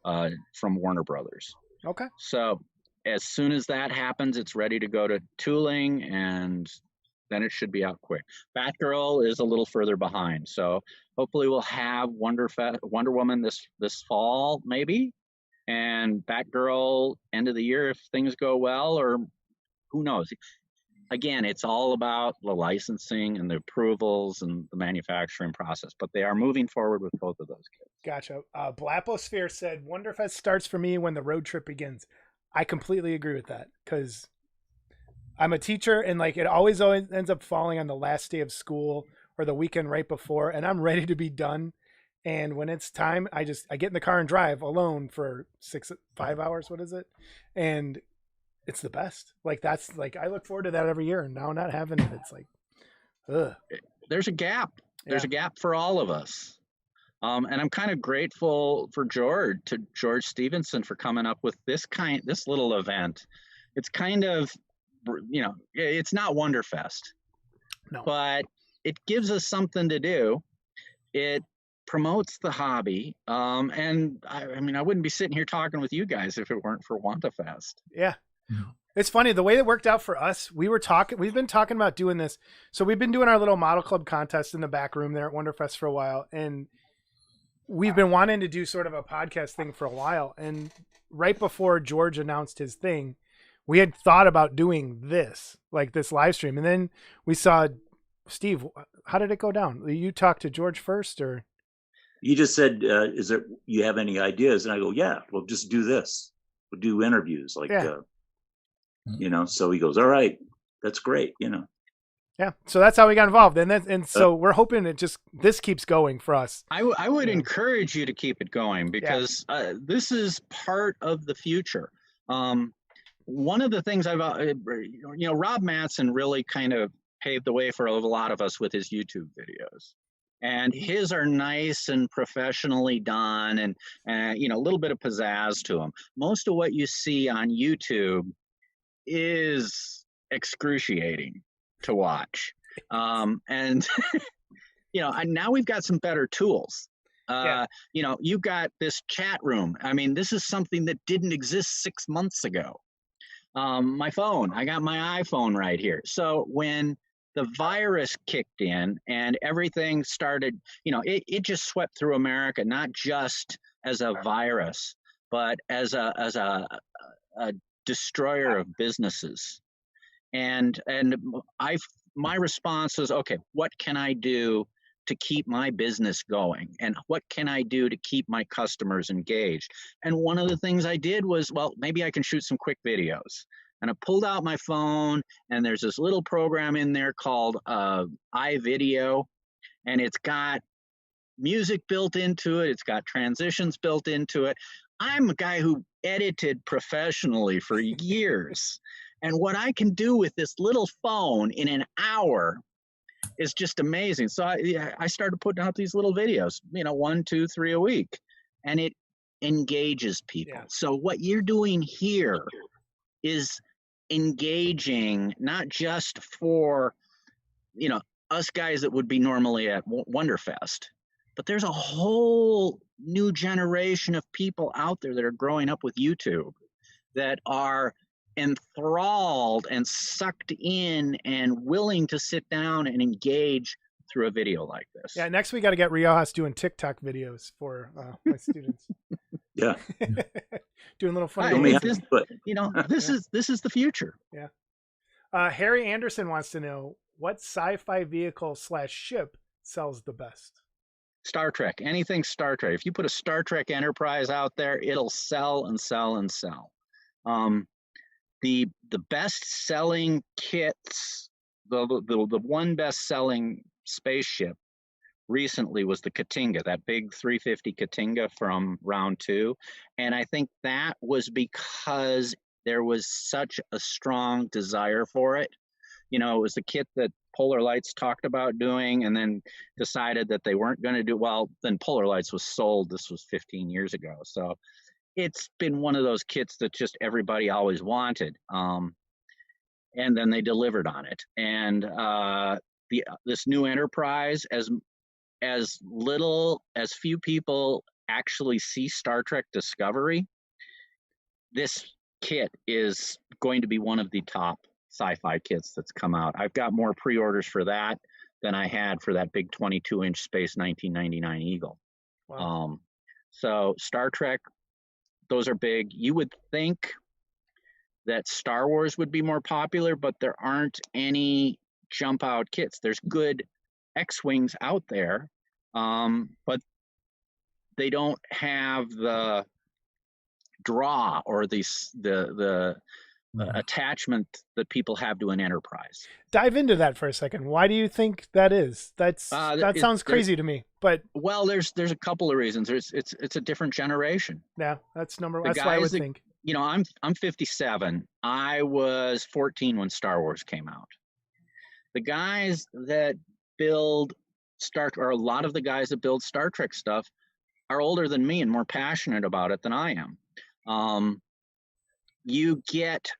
Speaker 3: Warner Brothers.
Speaker 1: Okay.
Speaker 3: So as soon as that happens, it's ready to go to tooling, and then it should be out quick. Batgirl is a little further behind, so hopefully we'll have Wonder Woman this fall, maybe, and Batgirl end of the year if things go well, or who knows. Again, it's all about the licensing and the approvals and the manufacturing process, but they are moving forward with both of those kids.
Speaker 1: Gotcha. Blaposphere said, Wonderfest starts for me when the road trip begins. I completely agree with that, because I'm a teacher, and it always ends up falling on the last day of school or the weekend right before, and I'm ready to be done. And when it's time, I get in the car and drive alone for 5 hours. What is it? And it's the best. I look forward to that every year, and now not having it, it's ugh.
Speaker 3: There's a gap. There's a gap for all of us. And I'm kind of grateful for George Stevenson for coming up with this little event. It's kind of, it's not Wonderfest,
Speaker 1: no,
Speaker 3: but it gives us something to do. It promotes the hobby. And I wouldn't be sitting here talking with you guys if it weren't for Wonderfest.
Speaker 1: Yeah. It's funny, the way it worked out for us, we've been talking about doing this. So we've been doing our little model club contest in the back room there at Wonderfest for a while. And we've been wanting to do sort of a podcast thing for a while. And right before George announced his thing, we had thought about doing this live stream. And then we saw, Steve, how did it go down? You talked to George first, or?
Speaker 2: You just said, you have any ideas? And I go, yeah, we'll just do this. We'll do interviews so he goes, all right, that's great.
Speaker 1: Yeah. So that's how we got involved. And so we're hoping this keeps going for us.
Speaker 3: I would encourage you to keep it going, because this is part of the future. One of the things Rob Mattson really kind of paved the way for a lot of us with his YouTube videos. And his are nice and professionally done, and a little bit of pizzazz to them. Most of what you see on YouTube is excruciating to watch. And now we've got some better tools. You've got this chat room. This is something that didn't exist 6 months ago. My phone, I got my iPhone right here. So when the virus kicked in and everything started, it just swept through America, not just as a virus, but as a destroyer of businesses. And my response was, okay, what can I do to keep my business going? And what can I do to keep my customers engaged? And one of the things I did was, well, maybe I can shoot some quick videos. And I pulled out my phone, and there's this little program in there called iVideo, and it's got music built into it. It's got transitions built into it. I'm a guy who edited professionally for years. And what I can do with this little phone in an hour is just amazing. So I started putting out these little videos, 1, 2, 3 a week, and it engages people.
Speaker 1: Yeah.
Speaker 3: So what you're doing here is engaging, not just for, us guys that would be normally at Wonderfest, but there's a whole new generation of people out there that are growing up with YouTube that are enthralled and sucked in and willing to sit down and engage through a video like this.
Speaker 1: Yeah, next we got to get Riojas doing TikTok videos for my students.
Speaker 2: Yeah.
Speaker 1: Doing little funny.
Speaker 3: This is the future.
Speaker 1: Yeah. Harry Anderson wants to know what sci-fi vehicle / ship sells the best.
Speaker 3: Star Trek, anything Star Trek. If you put a Star Trek Enterprise out there, it'll sell and sell and sell. The best selling kits, the one best selling spaceship recently was the Katinga, that big 350 Katinga from round 2. And I think that was because there was such a strong desire for it. It was the kit that Polar Lights talked about doing and then decided that they weren't going to do well. Then Polar Lights was sold. This was 15 years ago. So it's been one of those kits that just everybody always wanted. And then they delivered on it. And this new Enterprise, as few people actually see Star Trek Discovery, this kit is going to be one of the top sci-fi kits that's come out. I've got more pre-orders for that than I had for that big 22-inch Space 1999 Eagle.
Speaker 1: Wow.
Speaker 3: So Star Trek, those are big. You would think that Star Wars would be more popular, but there aren't any jump out kits. There's good X-Wings out there, but they don't have the draw or the attachment that people have to an Enterprise.
Speaker 1: Dive into that for a second. Why do you think that is? That sounds crazy to me. But
Speaker 3: there's a couple of reasons. It's a different generation.
Speaker 1: Yeah, that's why I would think.
Speaker 3: I'm 57. I was 14 when Star Wars came out. The guys that build a lot of the guys that build Star Trek stuff are older than me and more passionate about it than I am. You get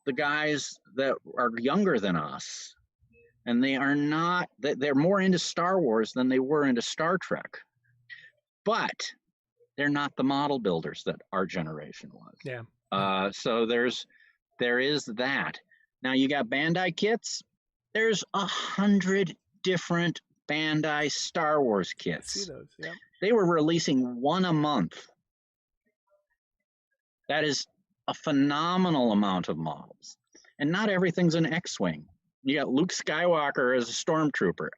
Speaker 3: the guys that are younger than us, and they're more into Star Wars than they were into Star Trek, but they're not the model builders that our generation was.
Speaker 1: Yeah.
Speaker 3: So there is that. Now you got Bandai kits. There's 100 different Bandai Star Wars kits.
Speaker 1: I see those. Yeah.
Speaker 3: They were releasing one a month. That is a phenomenal amount of models. And not everything's an X-Wing. You got Luke Skywalker as a stormtrooper.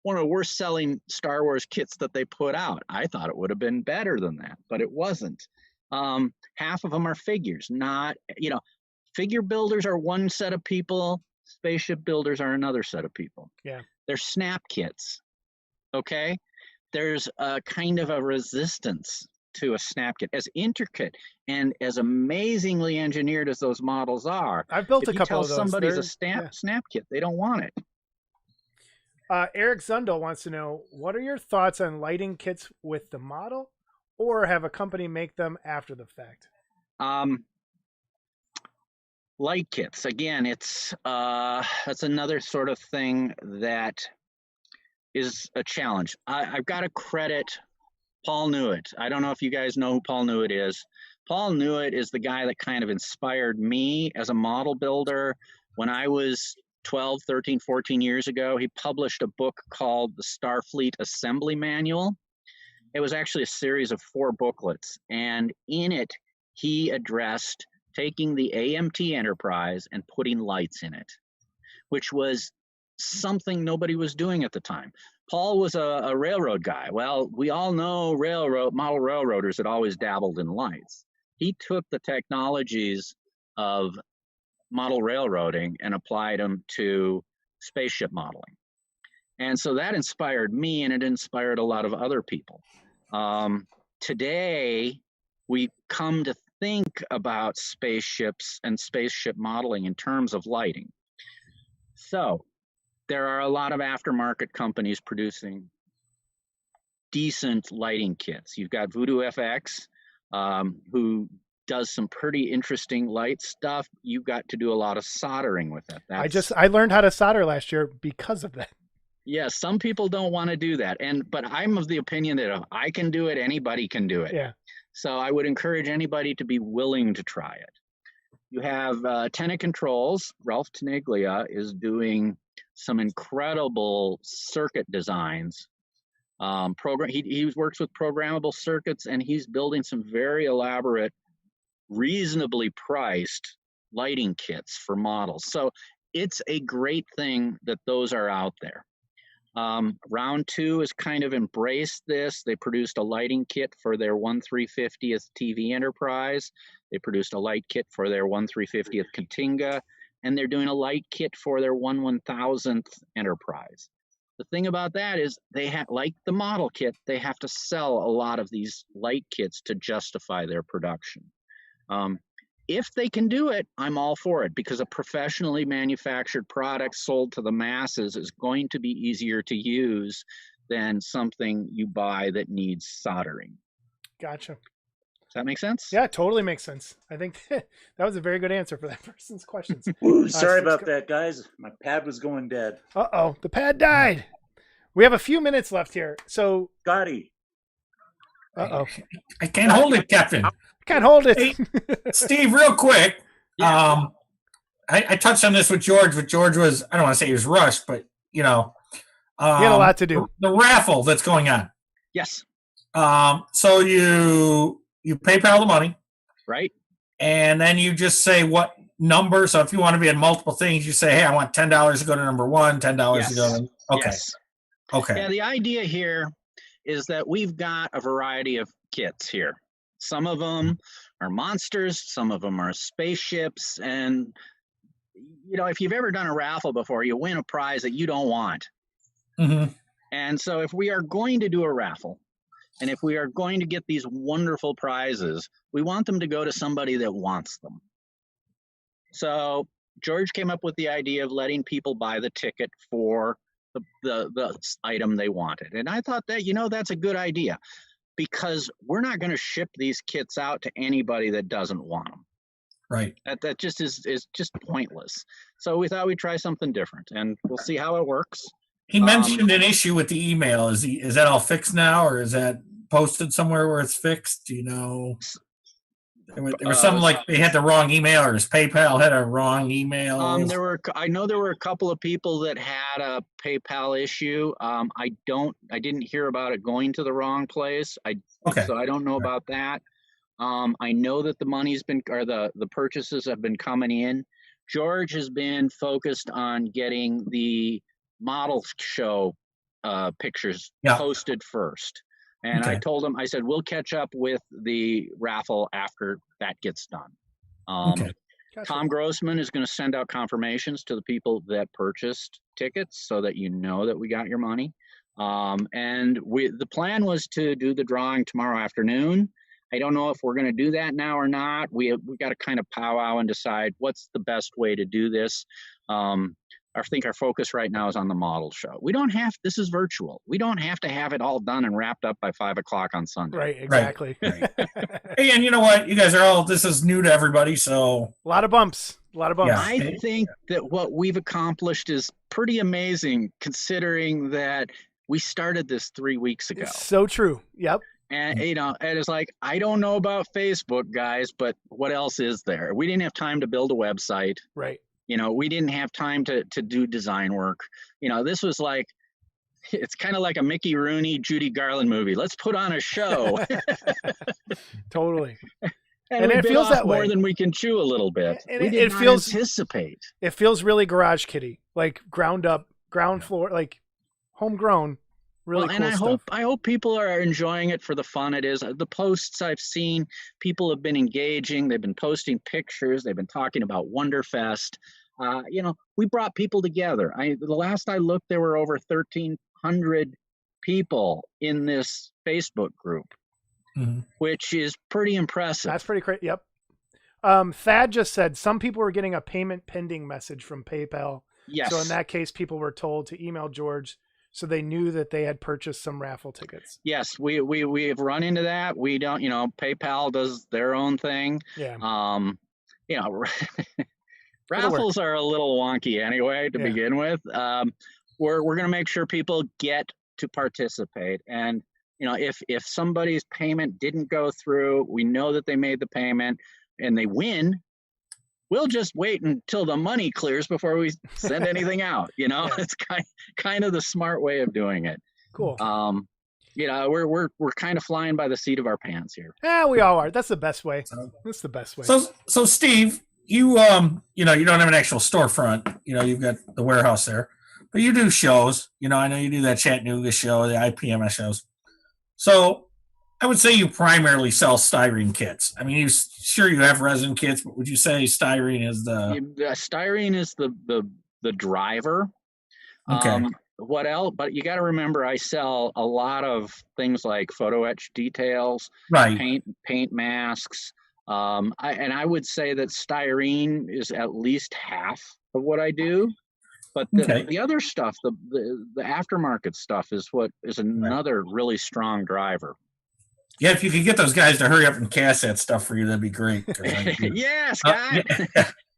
Speaker 3: One of the worst selling Star Wars kits that they put out. I thought it would have been better than that, but it wasn't. Half of them are figures, figure builders are one set of people, spaceship builders are another set of people.
Speaker 1: Yeah.
Speaker 3: They're snap kits, okay? There's a kind of a resistance to a snap kit. As intricate and as amazingly engineered as those models are,
Speaker 1: I've built a couple of those.
Speaker 3: Somebody's a snap kit, they don't want it.
Speaker 1: Eric Zundel wants to know, what are your thoughts on lighting kits with the model or have a company make them after the fact?
Speaker 3: Light kits, again, that's another sort of thing that is a challenge. I've got to credit Paul Newitt. I don't know if you guys know who Paul Newitt is. Paul Newitt is the guy that kind of inspired me as a model builder. When I was 12, 13, 14 years ago, he published a book called the Starfleet Assembly Manual. It was actually a series of 4 booklets, and in it, he addressed taking the AMT Enterprise and putting lights in it, which was something nobody was doing at the time. Paul was a railroad guy. Well, we all know model railroaders had always dabbled in lights. He took the technologies of model railroading and applied them to spaceship modeling. And so that inspired me, and it inspired a lot of other people. Today, we come to think about spaceships and spaceship modeling in terms of lighting. So there are a lot of aftermarket companies producing decent lighting kits. You've got Voodoo FX, who does some pretty interesting light stuff. You've got to do a lot of soldering with it.
Speaker 1: I learned how to solder last year because of that.
Speaker 3: Yeah, some people don't want to do that. But I'm of the opinion that if I can do it, anybody can do it.
Speaker 1: Yeah.
Speaker 3: So I would encourage anybody to be willing to try it. You have Tenant Controls. Ralph Tenaglia is doing some incredible circuit designs. He works with programmable circuits, and he's building some very elaborate, reasonably priced lighting kits for models. So it's a great thing that those are out there. Round 2 has kind of embraced this. They produced a lighting kit for their 1/350th TV Enterprise. They produced a light kit for their 1/350th Katinga, and they're doing a light kit for their 1/1000th Enterprise. The thing about that is they have, like the model kit, they have to sell a lot of these light kits to justify their production. If they can do it, I'm all for it, because a professionally manufactured product sold to the masses is going to be easier to use than something you buy that needs soldering.
Speaker 1: Gotcha.
Speaker 3: Does that make sense?
Speaker 1: Yeah, totally makes sense. I think that was a very good answer for that person's questions.
Speaker 2: Ooh, sorry about that, guys. My pad was going dead.
Speaker 1: Uh-oh, the pad died. We have a few minutes left here. So,
Speaker 2: Scotty.
Speaker 1: uh-oh.
Speaker 4: I can't hold it, Captain.
Speaker 1: Can't hold it.
Speaker 4: Hey, Steve, real quick.
Speaker 3: Yeah.
Speaker 4: I touched on this with George, but George was, I don't want to say he was rushed, but, you know.
Speaker 1: He had a lot to do.
Speaker 4: The raffle that's going on.
Speaker 3: Yes.
Speaker 4: So you PayPal the money.
Speaker 3: Right.
Speaker 4: And then you just say what number. So if you want to be in multiple things, you say, hey, I want $10 to go to number 1, $10 to go to. Okay.
Speaker 3: Yes.
Speaker 4: Okay.
Speaker 3: Yeah, the idea here is that we've got a variety of kits here. Some of them are monsters, some of them are spaceships, and you know, if you've ever done a raffle before, you win a prize that you don't want.
Speaker 4: Mm-hmm.
Speaker 3: And so if we are going to do a raffle, and if we are going to get these wonderful prizes, we want them to go to somebody that wants them. So George came up with the idea of letting people buy the ticket for the item they wanted. And I thought that, you know, that's a good idea, because we're not going to ship these kits out to anybody that doesn't want them.
Speaker 4: Right.
Speaker 3: That just is just pointless. So we thought we'd try something different, and we'll see how it works.
Speaker 4: He mentioned an issue with the email. Is that all fixed now, or is that posted somewhere where it's fixed? Do you know? There was something like they had the wrong email, or his PayPal had a wrong email.
Speaker 3: I know there were a couple of people that had a PayPal issue. I didn't hear about it going to the wrong place. So I don't know about that. I know that the money's been, or the purchases have been coming in. George has been focused on getting the model show pictures posted first. And I told him, I said, we'll catch up with the raffle after that gets done.
Speaker 1: Gotcha.
Speaker 3: Tom Grossman is going to send out confirmations to the people that purchased tickets so that you know that we got your money. And the plan was to do the drawing tomorrow afternoon. I don't know if we're going to do that now or not. We got to kind of powwow and decide what's the best way to do this. I think our focus right now is on the model show. This is virtual. We don't have to have it all done and wrapped up by 5 o'clock on Sunday.
Speaker 1: Right, exactly.
Speaker 4: Right. Hey, and you know what? You guys this is new to everybody, so.
Speaker 1: A lot of bumps. Yeah.
Speaker 3: I think that what we've accomplished is pretty amazing, considering that we started this 3 weeks ago.
Speaker 1: It's so true. Yep.
Speaker 3: And, you know, and it's like, I don't know about Facebook, guys, but what else is there? We didn't have time to build a website.
Speaker 1: Right.
Speaker 3: You know, we didn't have time to do design work. You know, this was like, it's kind of like a Mickey Rooney, Judy Garland movie. Let's put on a show.
Speaker 1: Totally.
Speaker 3: And
Speaker 1: it feels that way
Speaker 3: more than we can chew a little bit.
Speaker 1: And
Speaker 3: we did not anticipate.
Speaker 1: It feels really Garage Kitty, like ground up, ground floor, like homegrown. Really cool
Speaker 3: and
Speaker 1: stuff.
Speaker 3: I hope people are enjoying it for the fun it is. The posts I've seen, people have been engaging. They've been posting pictures. They've been talking about Wonderfest. we brought people together. The last I looked, there were over 1,300 people in this Facebook group, which is pretty impressive.
Speaker 1: That's pretty crazy. Yep. Thad just said some people were getting a payment pending message from PayPal.
Speaker 3: Yes.
Speaker 1: So in that case, people were told to email George so they knew that they had purchased some raffle tickets.
Speaker 3: Yes, we have run into that. We don't, PayPal does their own thing.
Speaker 1: Yeah.
Speaker 3: Raffles are a little wonky anyway to begin with. We're going to make sure people get to participate. And, if somebody's payment didn't go through, we know that they made the payment and they win. We'll just wait until the money clears before we send anything out. It's kind of the smart way of doing it.
Speaker 1: Cool.
Speaker 3: We're kind of flying by the seat of our pants here.
Speaker 1: Yeah, we all are. That's the best way. That's the best way.
Speaker 4: So Steve, you you don't have an actual storefront. You've got the warehouse there, but you do shows. I know you do that Chattanooga show, the IPMS shows. So I would say you primarily sell styrene kits. I mean, you have resin kits, but would you say styrene is
Speaker 3: styrene is the driver?
Speaker 4: Okay.
Speaker 3: What else? But you got to remember, I sell a lot of things like photo etch details,
Speaker 4: right?
Speaker 3: Paint masks. I would say that styrene is at least half of what I do. But the other stuff, the aftermarket stuff, is another really strong driver.
Speaker 4: Yeah, if you could get those guys to hurry up and cast that stuff for you, that'd be great.
Speaker 3: Yeah, Scott.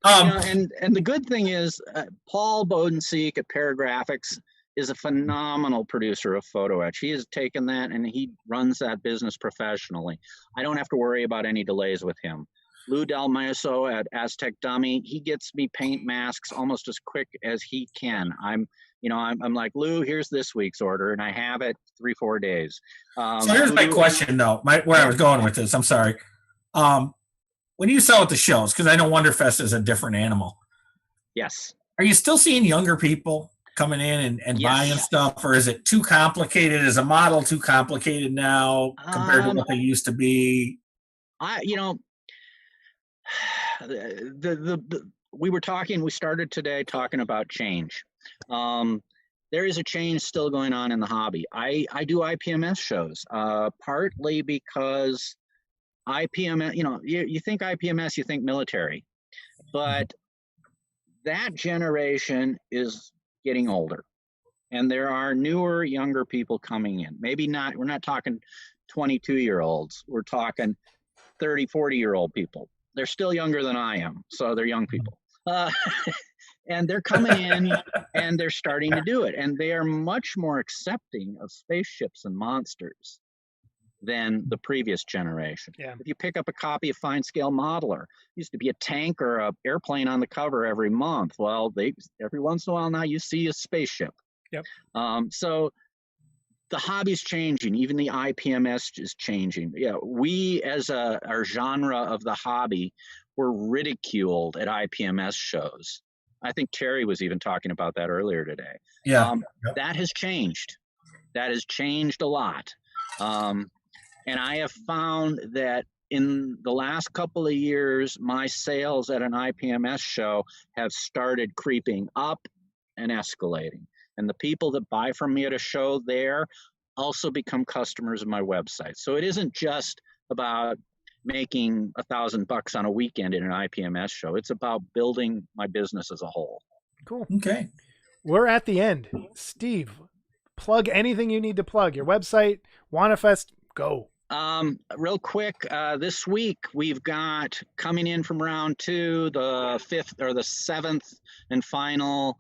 Speaker 3: And the good thing is, Paul Bodenseek at Paragraphics is a phenomenal producer of photo etch. He has taken that and he runs that business professionally. I don't have to worry about any delays with him. Lou Del Maso at Aztec Dummy, he gets me paint masks almost as quick as he can. I'm like, Lou, here's this week's order, and I have it 3-4 days.
Speaker 4: So here's my question, though. Where I was going with this, I'm sorry. When you sell at the shows, because I know Wonderfest is a different animal.
Speaker 3: Yes.
Speaker 4: Are you still seeing younger people coming in and
Speaker 3: Yes.
Speaker 4: buying stuff, or is it too complicated? Is a model too complicated now compared to what they used to be?
Speaker 3: We started today talking about change. There is a change still going on in the hobby. I do IPMS shows, partly because IPMS, you think IPMS, you think military, but that generation is getting older and there are newer, younger people coming in. We're not talking 22-year-olds. We're talking 30, 40-year-old people. They're still younger than I am, so they're young people. And they're coming in and they're starting to do it. And they are much more accepting of spaceships and monsters than the previous generation.
Speaker 1: Yeah.
Speaker 3: If you pick up a copy of Fine Scale Modeler, it used to be a tank or an airplane on the cover every month. Well, every once in a while now you see a spaceship.
Speaker 1: Yep.
Speaker 3: So the hobby's changing. Even the IPMS is changing. Yeah, we as our genre of the hobby were ridiculed at IPMS shows. I think Terry was even talking about that earlier today.
Speaker 4: Yeah.
Speaker 3: That has changed. That has changed a lot. And I have found that in the last couple of years, my sales at an IPMS show have started creeping up and escalating. And the people that buy from me at a show there also become customers of my website. So it isn't just about making $1,000 on a weekend in an IPMS show. It's about building my business as a whole.
Speaker 1: Cool.
Speaker 4: Okay.
Speaker 1: We're at the end. Steve, plug anything you need to plug. Your website, WannaFest, go.
Speaker 3: Real quick, this week we've got coming in from round 2, the 5th or the 7th and final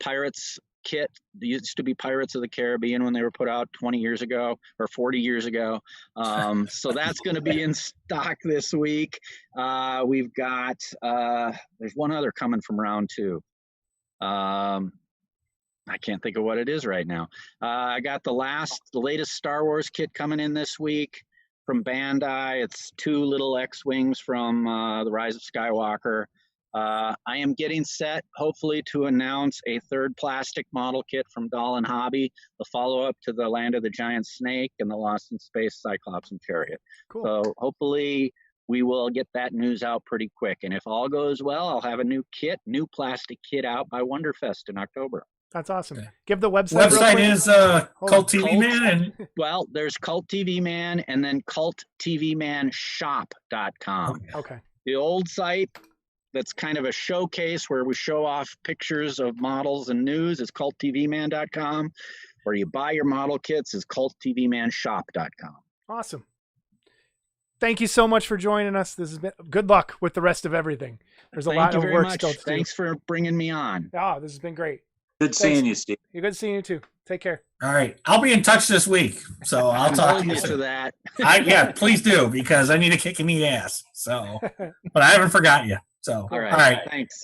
Speaker 3: Pirates kit. It used to be Pirates of the Caribbean when they were put out 20 years ago or 40 years ago. So that's going to be in stock this week. We've got, there's one other coming from round 2. I can't think of what it is right now. I got the latest Star Wars kit coming in this week from Bandai. It's 2 little X-Wings from The Rise of Skywalker. I am getting set, hopefully, to announce a 3rd plastic model kit from Doll and Hobby, the follow-up to the Land of the Giant Snake and the Lost in Space Cyclops and Chariot.
Speaker 1: Cool.
Speaker 3: So hopefully we will get that news out pretty quick. And if all goes well, I'll have a new plastic kit out by Wonderfest in October.
Speaker 1: That's awesome. Give the website.
Speaker 4: Website is Cult TV Man. And
Speaker 3: well, there's Cult TV Man and then culttvmanshop.com.
Speaker 1: Okay.
Speaker 3: The old site that's kind of a showcase where we show off pictures of models and news is culttvman.com. Where you buy your model kits is culttvmanshop.com.
Speaker 1: Awesome. Thank you so much for joining us. This has been good luck with the rest of everything. There's a lot of work still to do.
Speaker 3: Thanks for bringing me on.
Speaker 1: Ah, this has been great.
Speaker 2: Good seeing you, Steve.
Speaker 1: You're good seeing you too. Take care.
Speaker 4: all right, I'll be in touch this week, so I'll talk to you soon.
Speaker 3: that.
Speaker 4: Yeah, please do, because I need a kick in the ass. So, but I haven't forgot you. So,
Speaker 3: All right. Thanks.